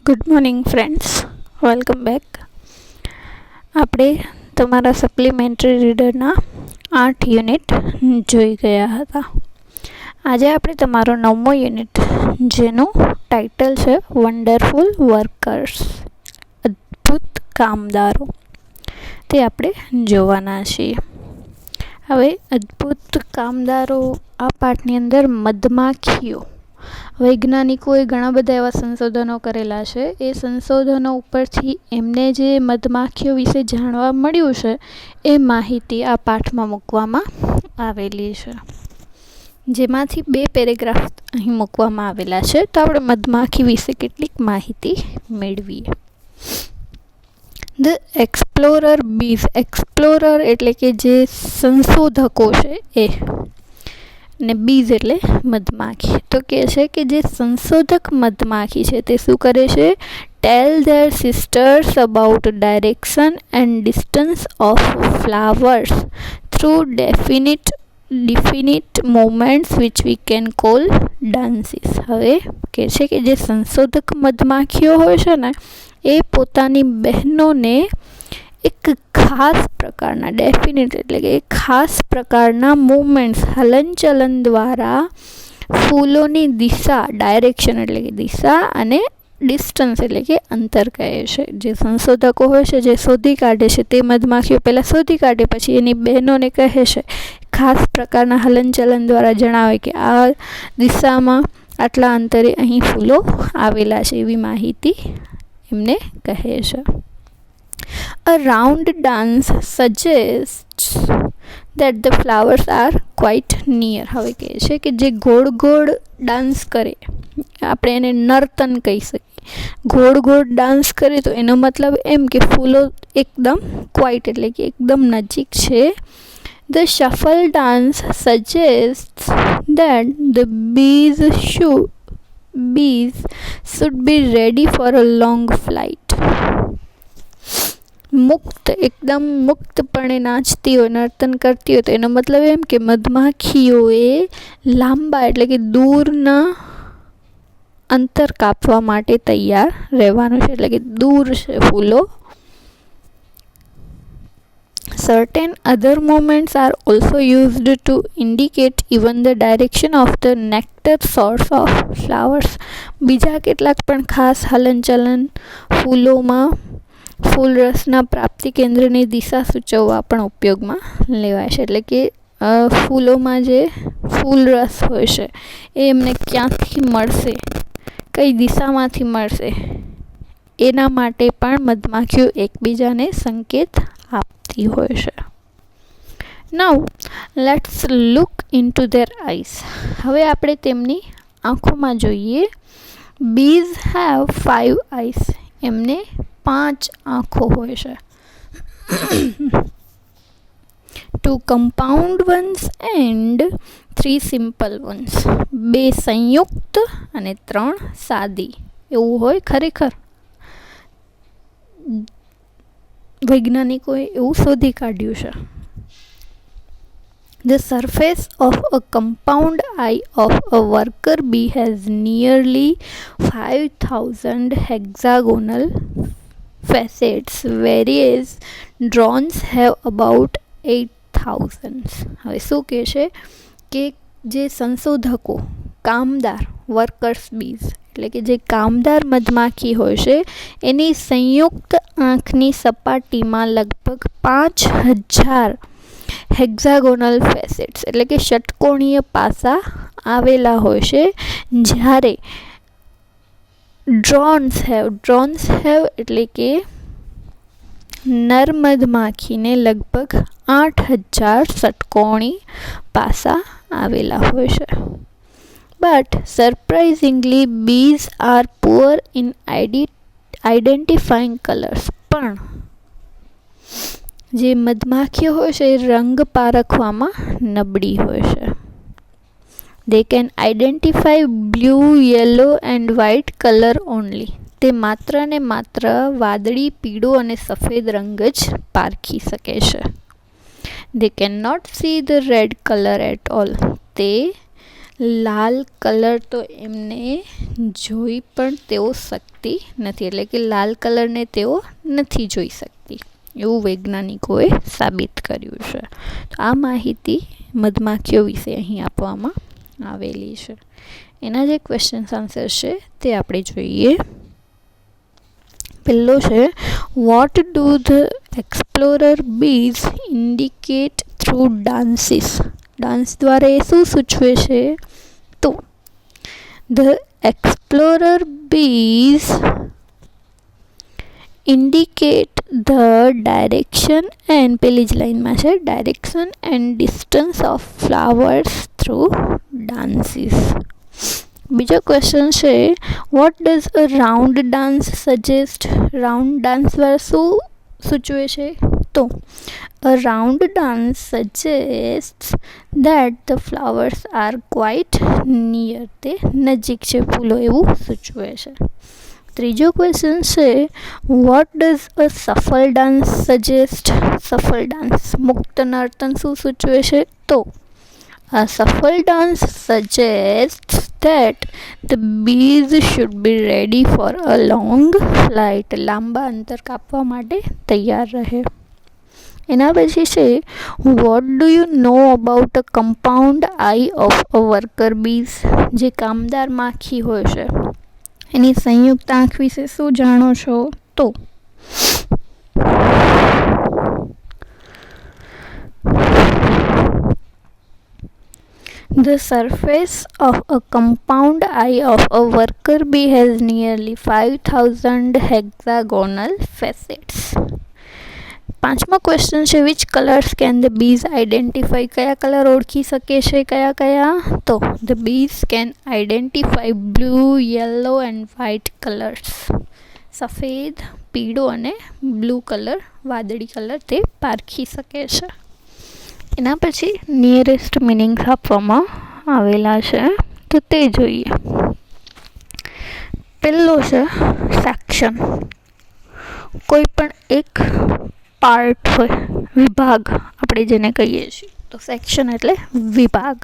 Good morning friends, welcome back. આપણે તમારા supplementary રીડરના 8 unit જોઈ ગયા હતા. આજે આપણે તમારો 9મો યુનિટ, જેનું ટાઇટલ છે વન્ડરફુલ વર્કર્સ, અદ્ભુત કામદારો, તે આપણે જોવાના છીએ. હવે અદ્ભુત કામદારો આ પાઠની અંદર મધમાખીઓ, વૈજ્ઞાનિકોએ ઘણા બધા એવા સંશોધનો કરેલા છે. એ સંશોધનો ઉપરથી એમને જે મધમાખીઓ વિશે જાણવા મળ્યું છે એ માહિતી આ પાઠમાં મૂકવામાં આવેલી છે, જેમાંથી 2 પેરેગ્રાફ અહીં મૂકવામાં આવેલા છે. તો આપણે મધમાખી વિશે કેટલીક માહિતી મેળવીએ. The explorer bees. એક્સપ્લોરર એટલે કે જે સંશોધકો છે એ, ને બીઝ એટલે મધમાખી. તો કહે છે કે જે સંશોધક મધમાખી છે તે શું કરે છે? Tell their sisters about direction and distance of flowers through definite movements which we can call dances. હવે કહે છે કે જે સંશોધક મધમાખીઓ હોય છે ને, એ પોતાની બહેનોને એક ખાસ પ્રકારના, ડેફિનેટ એટલે કે ખાસ પ્રકારના મૂવમેન્ટ્સ, હલનચલન દ્વારા ફૂલોની દિશા, ડાયરેક્શન એટલે કે દિશા, અને ડિસ્ટન્સ એટલે કે અંતર કહે છે. જે સંશોધકો હોય છે, જે શોધી કાઢે છે, તે મધમાખીઓ પહેલાં શોધી કાઢે, પછી એની બહેનોને કહે છે, ખાસ પ્રકારના હલનચલન દ્વારા જણાવે કે આ દિશામાં આટલા અંતરે અહીં ફૂલો આવેલા છે, એવી માહિતી એમને કહે છે. A round dance suggests that the flowers are quite near. હવે કહે છે કે જે ગોળ ગોળ ડાન્સ કરે, આપણે એને નર્તન કહી શકીએ. ગોળ ગોળ ડાન્સ કરે તો એનો મતલબ એમ કે ફૂલો એકદમ ક્વાઇટ એટલે કે એકદમ નજીક છે. The shuffle dance suggests that the bees should be ready for a long flight. એકદમ મુક્તપણે નાચતી હોય, નર્તન કરતી હોય, તો એનો મતલબ એમ કે મધમાખીઓએ લાંબા એટલે કે દૂરના અંતર કાપવા માટે તૈયાર રહેવાનું છે, એટલે કે દૂર છે ફૂલો. Certain other movements are also used to indicate even the direction of the nectar source of flowers. બીજા કેટલાક પણ ખાસ હલનચલન ફૂલોમાં ફૂલ રસના પ્રાપ્તિ કેન્દ્રની દિશા સૂચવવા પણ ઉપયોગમાં લેવાય છે. એટલે કે ફૂલોમાં જે ફૂલ રસ હોય છે એ એમને ક્યાંથી મળશે, કઈ દિશામાંથી મળશે, એના માટે પણ મધમાખીઓ એકબીજાને સંકેત આપતી હોય છે. Now let's look into their eyes. હવે આપણે તેમની આંખોમાં જોઈએ. Bees have 5 eyes. એમને 5 આંખો હોય છે. 2 compound ones and 3 simple ones. 2 સંયુક્ત અને 3 સાદી. એવું હોય ખરેખર? વૈજ્ઞાનિકોએ એવું શોધી કાઢ્યું છે. The surface of a compound eye of a worker bee has nearly 5,000 hexagonal facets, whereas drones have about 8,000. હવે શું કહે છે કે જે સંશોધકો, કામદાર, વર્કર્સ બીઝ એટલે કે જે કામદાર મધમાખી હોય છે, એની સંયુક્ત આંખની સપાટીમાં લગભગ 5,000 હેક્ઝાગોનલ ફેસેટ્સ એટલે કે ષટકોણીય પાસા આવેલા હોય છે. જ્યારે ડ્રોન્સ હેવ એટલે કે નર મધમાખીને લગભગ 8,000 ષટકોણી પાસા આવેલા હોય છે. But surprisingly, bees are poor in identifying colors. પણ જે મધમાખીઓ હોય છે એ રંગ પારખવામાં નબળી હોય છે. They can identify blue, yellow and white color only. તે માત્ર ને માત્ર વાદળી, પીળો અને સફેદ રંગ જ પારખી શકે છે. They cannot see the red color at all. તે લાલ કલર તો એમને જોઈ પણ તેઓ શકતી નથી, એટલે કે લાલ કલરને તેઓ નથી જોઈ શકતી એવું વૈજ્ઞાનિકોએ સાબિત કર્યું છે. તો આ માહિતી મધમાખીઓ વિશે અહીં આપવામાં આવેલી છે. એના જે ક્વેશ્ચન આન્સર છે તે આપણે જોઈએ. પહેલો છે, what do the explorer bees indicate through dances. Dance દ્વારા એ શું સૂચવે છે? તો the explorer bees indicate the direction and, પેલી જ લાઈનમાં છે, direction and distance of flowers through dances. બીજો ક્વેશ્ચન છે, what does a round dance suggest. Round dance દ્વારા શું સૂચવે છે? તો a round dance suggests that the flowers are quite near. તે નજીક છે ફૂલો એવું સૂચવે છે. ત્રીજો ક્વેશ્ચન છે, what does a shuffle dance suggest. Shuffle dance મુક્ત નર્તન શું સૂચવે છે? તો a shuffle dance suggests that the bees should be ready for a long flight. લાંબા અંતર કાપવા માટે તૈયાર રહે. એના પછી છે, what do you know about a compound I of a worker bees. જે કામદાર માખી હોય છે એની સંયુક્ત આંખ વિશે શું જાણો છો? તો the surface of a compound eye of a worker bee has nearly 5000 hexagonal facets. પાંચમો ક્વેશ્ચન છે, which colours can the bees identify. કયા કલર ઓળખી શકે છે? કયા? તો the bees can identify blue, yellow and white colours. સફેદ, પીળો અને બ્લુ કલર, વાદળી કલર તે પારખી શકે છે. એના પછી નિયરેસ્ટ મિનિંગ્સ આપવામાં આવેલા છે, તો તે જોઈએ. પહેલો છે સેક્શન. કોઈ પણ એક પાર્ટ હોય, વિભાગ આપણે જેને કહીએ છીએ, તો સેક્શન એટલે વિભાગ.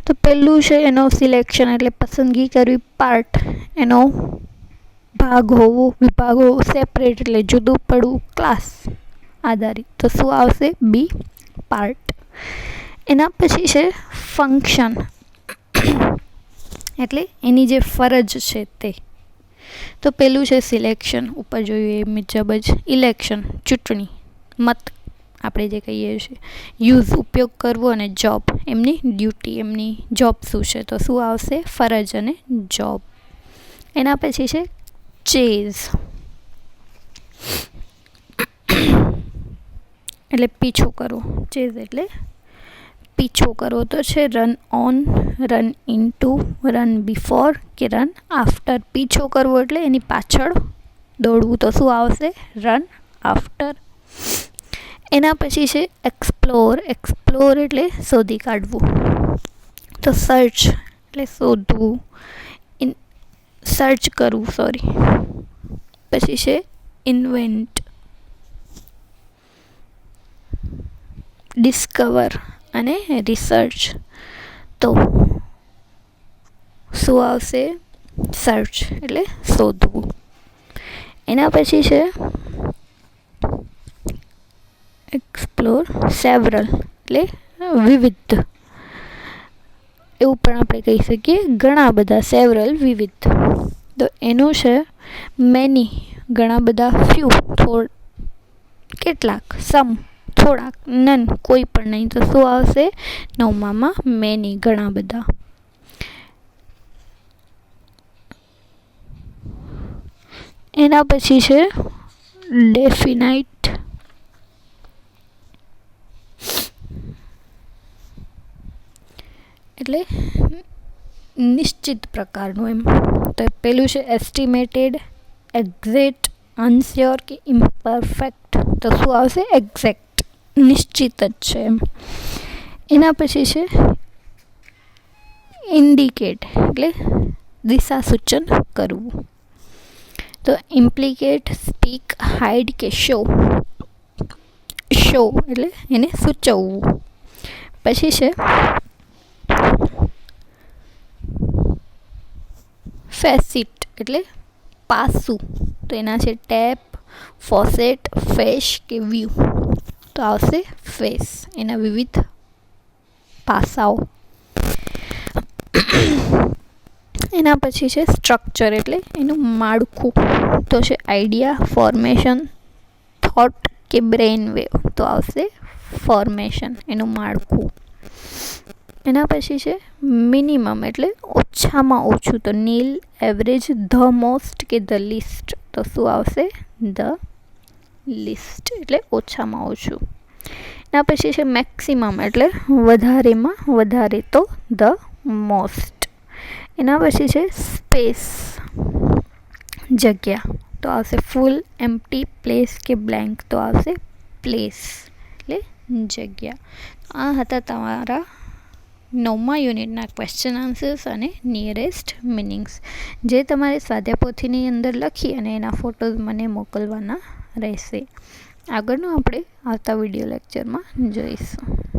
તો પહેલું છે એનો સિલેક્શન એટલે પસંદગી કરવી, પાર્ટ એનો ભાગ હોવો, વિભાગ હોવો, સેપરેટ એટલે જુદું પડવું, ક્લાસ આધારિત, તો શું આવશે? બી પાર્ટ. એના પછી છે ફંક્શન એટલે એની જે ફરજ છે તે. તો પેલું છે સિલેક્શન, ઉપર જોયું એ મુજબ જ. ઇલેક્શન ચૂંટણી, મત આપણે જે કહીએ છીએ. યુઝ ઉપયોગ કરવો, અને જોબ એમની ડ્યુટી, એમની જોબ શું છે, તો શું આવશે? ફરજ અને જોબ. એના પછી છે ચેઝ એટલે પીછો કરવો. ચેઝ એટલે પીછો કરવો, તો છે run on, run into, run before કે રન આફ્ટર. પીછો કરવો એટલે એની પાછળ દોડવું, તો શું આવશે? Run after. એના પછી છે એક્સપ્લોર. એક્સપ્લોર એટલે શોધી કાઢવું, તો સર્ચ એટલે શોધવું, સર્ચ કરવું, સોરી. પછી છે ઇન્વેન્ટ, ડિસ્કવર અને રિસર્ચ, તો શું આવશે? સર્ચ એટલે શોધવું. એના પછી છે એક્સપ્લોર, સેવરલ એટલે વિવિધ, એવું પણ આપણે કહી શકીએ, ઘણા બધા, સેવરલ વિવિધ. તો એનું છે મેની, ઘણા બધા, ફ્યુ કેટલાક, સમ થોડાક, નન કોઈ પણ નહીં, તો શું આવશે? નવમામાં મેની ઘણા બધા. એના પછી છે ડેફિનાઇટ એટલે નિશ્ચિત પ્રકારનું એમ. તો પેલું છે એસ્ટિમેટેડ, એક્ઝેક્ટ, અનસ્યોર કે ઇમ્પરફેક્ટ, તો શું આવશે? એક્ઝેક્ટ, નિશ્ચિત જ છે એમ. એના પછી છે ઇન્ડિકેટ એટલે દિશા સૂચન કરવું, તો ઇમ્પ્લિકેટ, સ્પીક, હાઇડ કે શો. શો એટલે એને સૂચવવું. પછી છે ફેસિટ એટલે પાસું, તો એના છે ટેપ, ફોસેટ, ફેશ કે વ્યૂ. તો આવશે ફેસ, એના વિવિધ પાસાઓ. એના પછી છે સ્ટ્રક્ચર એટલે એનું માળખું, તો છે આઈડિયા, ફોર્મેશન, થોટ કે બ્રેઇન વેવ. તો આવશે ફોર્મેશન, એનું માળખું. એના પછી છે મિનિમમ એટલે ઓછામાં ઓછું, તો નીલ, એવરેજ, ધ મોસ્ટ કે ધ લિસ્ટ. તો શું આવશે? ધ લિસ્ટ એટલે ઓછામાં ઓછું. એના પછી છે મેક્સિમમ એટલે વધારેમાં વધારે, તો ધ મોસ્ટ. એના પછી છે સ્પેસ જગ્યા, તો આવશે ફૂલ, એમ્પ્ટી, પ્લેસ કે બ્લેન્ક. તો આવશે પ્લેસ એટલે જગ્યા. આ હતા તમારા 9મા યુનિટના ક્વેશ્ચન આન્સર્સ અને નિયરેસ્ટ મિનિંગ્સ, જે તમારે સ્વાધ્યાય પોથીની અંદર લખી અને એના ફોટોઝ મને મોકલવાના રહેશે. આગળનું આપણે આવતા વિડીયો લેક્ચરમાં જોઈશું.